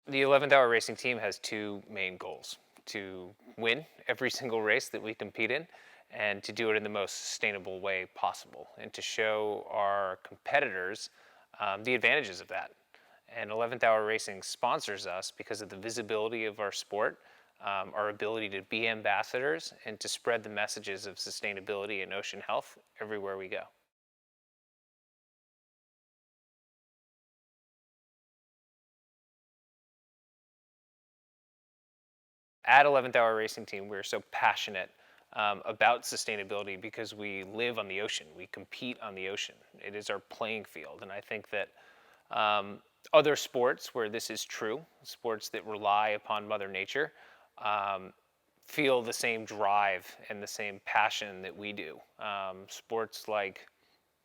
The 11th Hour Racing team has two main goals: to win every single race that we compete in, and to do it in the most sustainable way possible, and to show our competitors the advantages of that. And 11th Hour Racing sponsors us because of the visibility of our sport, our ability to be ambassadors, and to spread the messages of sustainability and ocean health everywhere we go. At 11th Hour Racing Team, we're so passionate about sustainability because we live on the ocean. We compete on the ocean. It is our playing field. And I think that other sports where this is true, sports that rely upon Mother Nature, feel the same drive and the same passion that we do. Sports like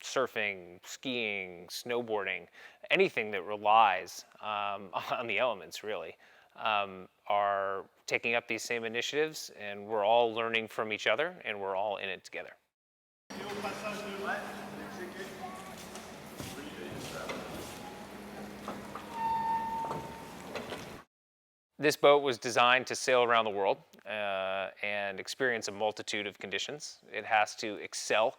surfing, skiing, snowboarding, anything that relies on the elements, really, are taking up these same initiatives, and we're all learning from each other, and we're all in it together. This boat was designed to sail around the world and experience a multitude of conditions. It has to excel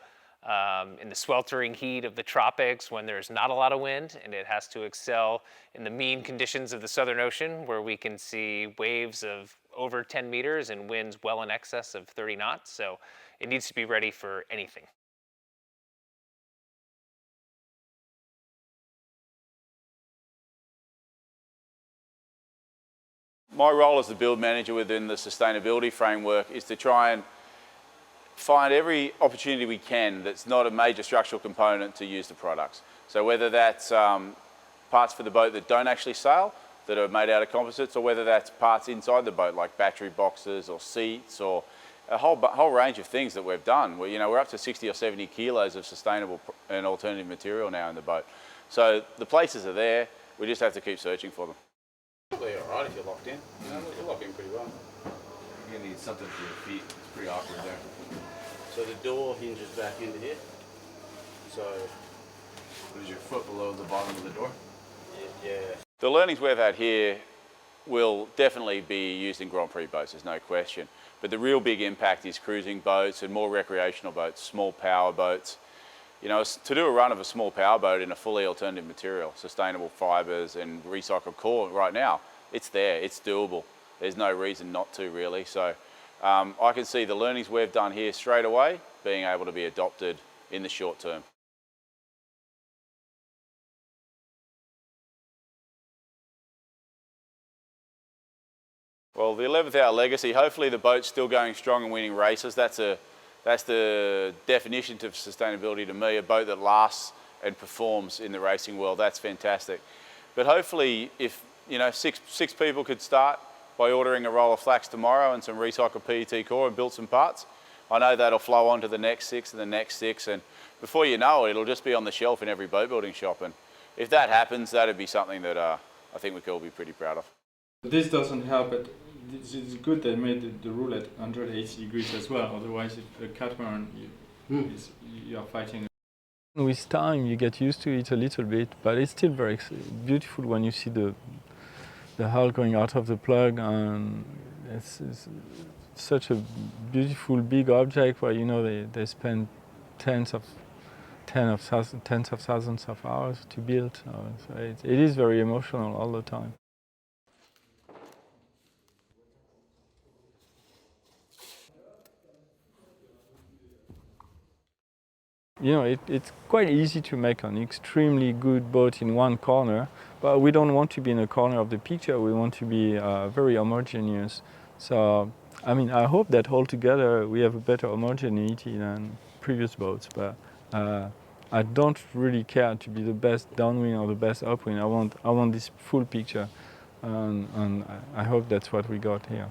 in the sweltering heat of the tropics when there's not a lot of wind, and it has to excel in the mean conditions of the Southern Ocean where we can see waves of over 10 meters and winds well in excess of 30 knots. So it needs to be ready for anything. My role as the build manager within the sustainability framework is to try and find every opportunity we can that's not a major structural component to use the products. So whether that's parts for the boat that don't actually sail, that are made out of composites, or whether that's parts inside the boat like battery boxes or seats, or a whole range of things that we've done. We're up to 60 or 70 kilos of sustainable and alternative material now in the boat. So the places are there, we just have to keep searching for them. Probably alright if you're locked in. You're locked in pretty well. You're gonna need something for your feet. It's pretty awkward there. So the door hinges back into here. So Is your foot below the bottom of the door? yeah. The learnings we've had here will definitely be used in Grand Prix boats, there's no question. But the real big impact is cruising boats and more recreational boats, small power boats. To do a run of a small power boat in a fully alternative material, sustainable fibres and recycled core right now, it's there, it's doable. There's no reason not to, really. So I can see the learnings we've done here straight away being able to be adopted in the short term. Well, the 11th Hour legacy, hopefully the boat's still going strong and winning races. That's the definition of sustainability to me, a boat that lasts and performs in the racing world. That's fantastic. But hopefully if six people could start by ordering a roll of flax tomorrow and some recycled PET core and build some parts, I know that'll flow on to the next 6 and the next 6, and before you know it, it'll just be on the shelf in every boat building shop. And if that happens, that'd be something that I think we could all be pretty proud of. This doesn't help, but it's good they made the rule at 180 degrees as well. Otherwise, if a catamaran, you are fighting. With time, you get used to it a little bit, but it's still very beautiful when you see the hull going out of the plug, and it's such a beautiful big object where they spend tens of thousands of hours to build. So it is very emotional all the time. It's quite easy to make an extremely good boat in one corner, but we don't want to be in a corner of the picture. We want to be very homogeneous. So, I hope that altogether we have a better homogeneity than previous boats, but I don't really care to be the best downwind or the best upwind. I want this full picture, and I hope that's what we got here.